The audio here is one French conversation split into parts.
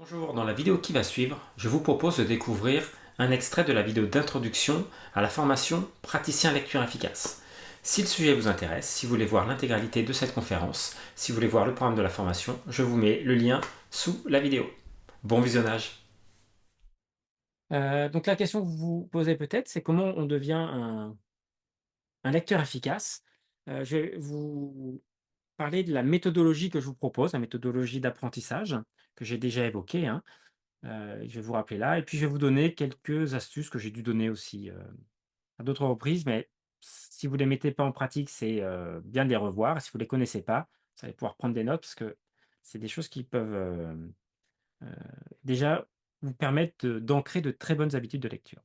Bonjour, dans la vidéo qui va suivre, je vous propose de découvrir un extrait de la vidéo d'introduction à la formation Praticien lecture efficace. Si le sujet vous intéresse, si vous voulez voir l'intégralité de cette conférence, si vous voulez voir le programme de la formation, je vous mets le lien sous la vidéo. Bon visionnage. Donc la question que vous vous posez peut-être, c'est comment on devient un lecteur efficace. Je vais vous parler de la méthodologie que je vous propose, la méthodologie d'apprentissage que j'ai déjà évoquée, hein. Je vais vous rappeler là et puis je vais vous donner quelques astuces que j'ai dû donner aussi, à d'autres reprises, mais si vous ne les mettez pas en pratique, c'est, bien de les revoir. Si vous ne les connaissez pas, vous allez pouvoir prendre des notes parce que c'est des choses qui peuvent, heu, déjà vous permettre d'ancrer de très bonnes habitudes de lecture.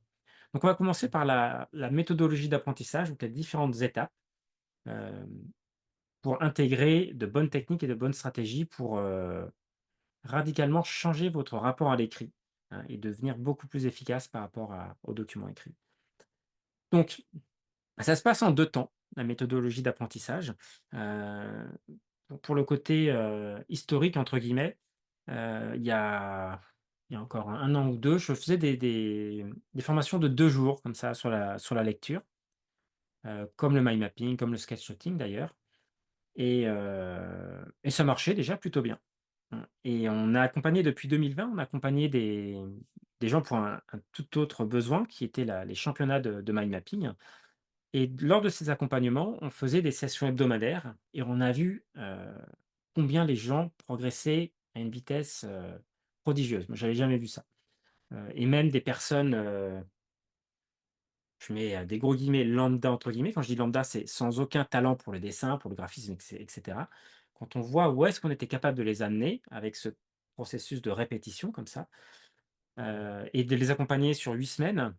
Donc on va commencer par la méthodologie d'apprentissage, donc les différentes étapes, hem, pour intégrer de bonnes techniques et de bonnes stratégies pour, radicalement changer votre rapport à l'écrit, hein, et devenir beaucoup plus efficace par rapport aux documents écrits. Donc, ça se passe en 2 temps, la méthodologie d'apprentissage. Heu, pour le côté, «historique» entre guillemets, il y a encore un an ou 2, je faisais des formations de 2 jours comme ça sur la lecture, comme le mind mapping, comme le sketchnoting d'ailleurs et ça marchait déjà plutôt bien. Et on a accompagné depuis 2020, on a accompagné des gens pour un tout autre besoin qui était les championnats de mind mapping et lors de ces accompagnements, on faisait des sessions hebdomadaires et on a vu, combien les gens progressaient à une vitesse, prodigieuse. Moi, j'avais jamais vu ça, et même des personnes, je mets, des gros guillemets, «lambda» entre guillemets. Quand je dis lambda, c'est sans aucun talent pour le dessin, pour le graphisme et cetera. Quand on voit où est-ce qu'on était capable de les amener avec ce processus de répétition comme ça, et de les accompagner sur 8 semaines,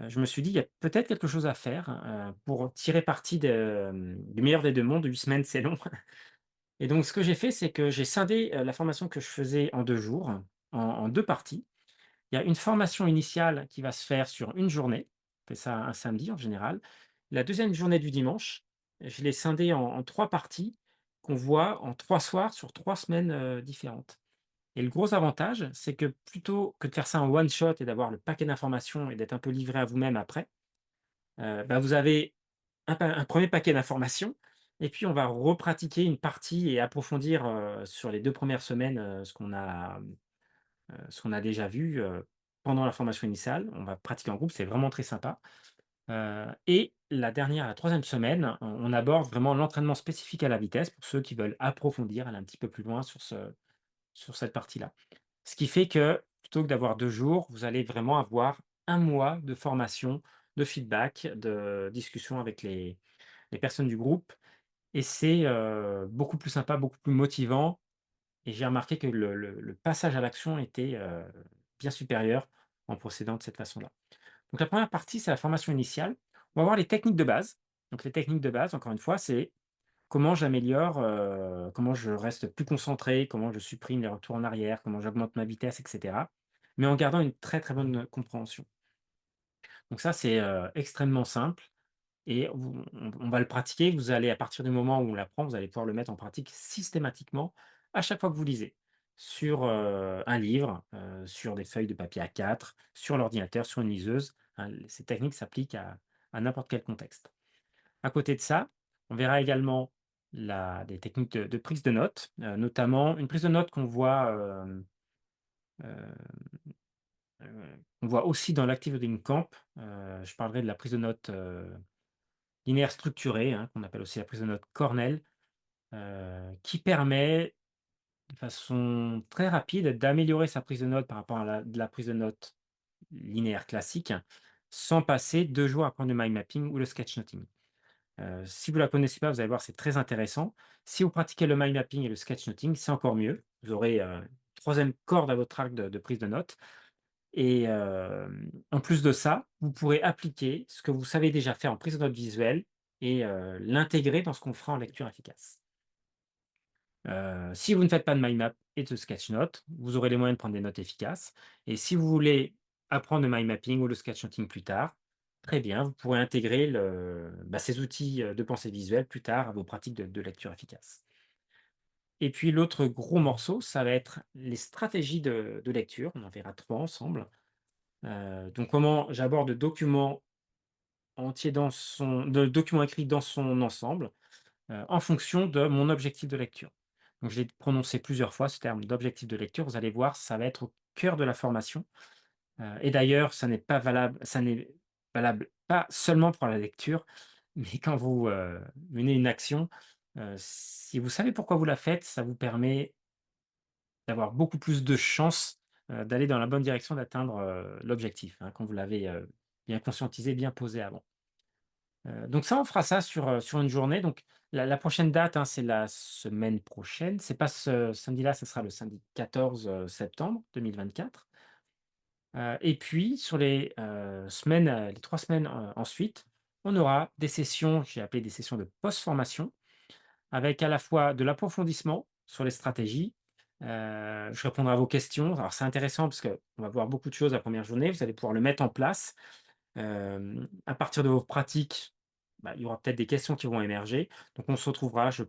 je me suis dit: «Il y a peut-être quelque chose à faire, pour tirer parti du meilleur des 2 mondes». 8 semaines, c'est long et donc ce que j'ai fait, c'est que j'ai scindé, la formation que je faisais en 2 jours, en 2 parties. Il y a une formation initiale qui va se faire sur une journée. On fait ça un samedi en général. La deuxième journée du dimanche, je l'ai scindée en 3 parties qu'on voit en 3 soirs sur 3 semaines, différentes. Et le gros avantage, c'est que plutôt que de faire ça en one shot et d'avoir le paquet d'informations et d'être un peu livré à vous-même après, bah, vous avez un 1er paquet d'informations et puis on va repratiquer une partie et approfondir, sur les 2 premières semaines, ce qu'on a déjà vu, pendant la formation initiale. On va pratiquer en groupe, c'est vraiment très sympa. Et la troisième semaine, on aborde vraiment l'entraînement spécifique à la vitesse pour ceux qui veulent approfondir, aller un petit peu plus loin sur cette partie-là. Ce qui fait que, plutôt que d'avoir 2 jours, vous allez vraiment avoir un mois de formation, de feedback, de discussion avec les personnes du groupe et c'est, beaucoup plus sympa, beaucoup plus motivant et j'ai remarqué que le passage à l'action était, bien supérieur en procédant de cette façon-là. Donc la première partie, c'est la formation initiale. On va voir les techniques de base. Donc les techniques de base, encore une fois, c'est comment j'améliore, comment je reste plus concentré, comment je supprime les retours en arrière, comment j'augmente ma vitesse et cetera, mais en gardant une très, très bonne compréhension. Donc ça, c'est, extrêmement simple et on va le pratiquer. Vous allez à partir du moment où on l'apprend, vous allez pouvoir le mettre en pratique systématiquement à chaque fois que vous lisez. Sur, un livre, sur des feuilles de papier A4, sur l'ordinateur, sur une liseuse, hein, ces techniques s'appliquent à n'importe quel contexte. À côté de ça, on verra également des techniques de prise de notes, notamment une prise de notes qu'on voit aussi dans l'Active Reading Camp. Je parlerai de la prise de notes, linéaire structurée, hein, qu'on appelle aussi la prise de notes Cornell, qui permet de façon très rapide d'améliorer sa prise de notes par rapport à la prise de notes linéaire classique, sans passer 2 jours à apprendre le mind mapping ou le sketchnoting. Si vous ne la connaissez pas, vous allez voir, c'est très intéressant. Si vous pratiquez le mind mapping et le sketchnoting, c'est encore mieux. Vous aurez, 3e corde à votre arc de prise de notes et en plus de ça, vous pourrez appliquer ce que vous savez déjà faire en prise de notes visuelle et l'intégrer dans ce qu'on fera en lecture efficace. Si vous ne faites pas de mind map et de sketchnote, vous aurez les moyens de prendre des notes efficaces et si vous voulez apprendre le mind mapping ou le sketchnoting plus tard, très bien, vous pourrez intégrer ces outils, de pensée visuelle plus tard à vos pratiques de lecture efficace. Et puis l'autre gros morceau, ça va être les stratégies de lecture. On en verra 3 ensemble. Donc comment j'aborde le document entier le document écrit dans son ensemble, en fonction de mon objectif de lecture. Donc je l'ai prononcé plusieurs fois ce terme d'objectif de lecture. Vous allez voir, ça va être au cœur de la formation. Et d'ailleurs, ça n'est valable pas seulement pour la lecture, mais quand vous, menez une action, si vous savez pourquoi vous la faites, ça vous permet d'avoir beaucoup plus de chances, d'aller dans la bonne direction, d'atteindre, l'objectif, hein, quand vous l'avez, bien conscientisé, bien posé avant. Donc ça, on fera ça sur une journée. Donc la prochaine date, hein, c'est la semaine prochaine. C'est pas ce samedi-là, ce sera le samedi 14 septembre 2024. Et puis sur les 3 semaines, ensuite, on aura des sessions, j'ai appelé des sessions de post-formation, avec à la fois de l'approfondissement sur les stratégies, je répondrai à vos questions. Alors c'est intéressant parce qu'on va voir beaucoup de choses la première journée, vous allez pouvoir le mettre en place. À partir de vos pratiques, bah, il y aura peut-être des questions qui vont émerger. Donc on se retrouvera, je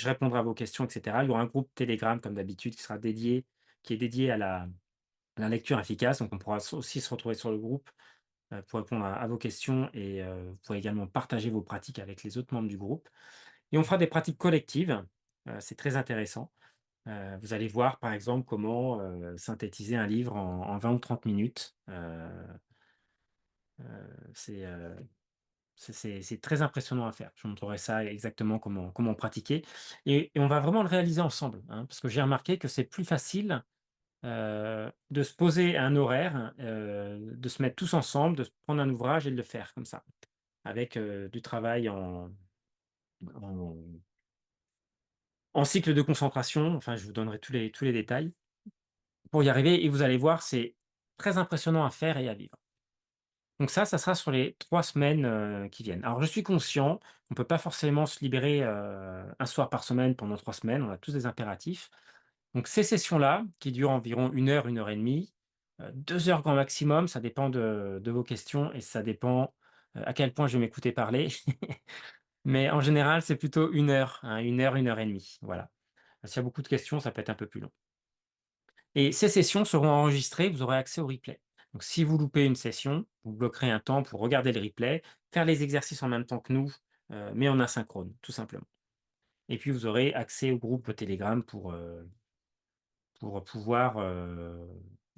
répondrai à vos questions et cetera. Il y aura un groupe Telegram comme d'habitude qui est dédié à la lecture efficace. Donc on pourra aussi se retrouver sur le groupe, pour répondre à vos questions et vous pourrez également partager vos pratiques avec les autres membres du groupe et on fera des pratiques collectives, c'est très intéressant. Vous allez voir par exemple comment, synthétiser un livre en 20 ou 30 minutes. C'est, heu, c'est très impressionnant à faire. Je vous montrerai ça exactement comment pratiquer et on va vraiment le réaliser ensemble, hein, parce que j'ai remarqué que c'est plus facile, de se poser un horaire, de se mettre tous ensemble, de se prendre un ouvrage et de le faire comme ça, avec, du travail en en cycle de concentration. Enfin, je vous donnerai tous les détails pour y arriver et vous allez voir, c'est très impressionnant à faire et à vivre. Donc ça sera sur les 3 semaines, qui viennent. Alors je suis conscient, on ne peut pas forcément se libérer, 1 soir par semaine pendant 3 semaines, on a tous des impératifs. Donc ces sessions-là, qui durent environ 1 heure et demie, 2 heures grand maximum, ça dépend de vos questions et ça dépend, à quel point je vais m'écouter parler. Mais en général, c'est plutôt 1 heure, hein, 1 heure et demie, voilà. S'il y a beaucoup de questions, ça peut être un peu plus long. Et ces sessions seront enregistrées, vous aurez accès au replay. Donc si vous loupez une session, vous bloquerez un temps pour regarder le replay, faire les exercices en même temps que nous, mais en asynchrone, tout simplement. Et puis vous aurez accès au groupe Telegram pour pouvoir,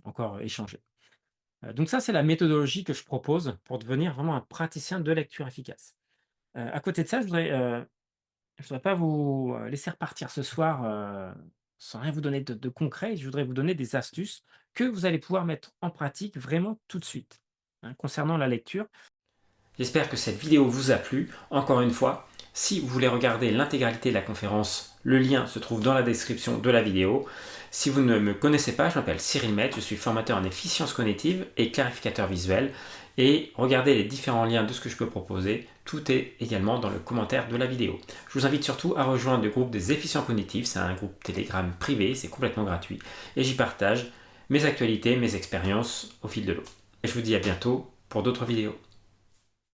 encore échanger. Donc ça, c'est la méthodologie que je propose pour devenir vraiment un praticien de lecture efficace. À côté de ça, je voudrais pas vous, laisser repartir ce soir, sans rien vous donner de concret. Je voudrais vous donner des astuces que vous allez pouvoir mettre en pratique vraiment tout de suite, hein, concernant la lecture. J'espère que cette vidéo vous a plu. Encore une fois, si vous voulez regarder l'intégralité de la conférence, le lien se trouve dans la description de la vidéo. Si vous ne me connaissez pas, je m'appelle Cyril Met, je suis formateur en efficience cognitive et clarificateur visuel. Et regardez les différents liens de ce que je peux proposer. Tout est également dans le commentaire de la vidéo. Je vous invite surtout à rejoindre le groupe des efficients cognitifs. C'est un groupe Telegram privé, c'est complètement gratuit. Et j'y partage mes actualités, mes expériences au fil de l'eau. Et je vous dis à bientôt pour d'autres vidéos.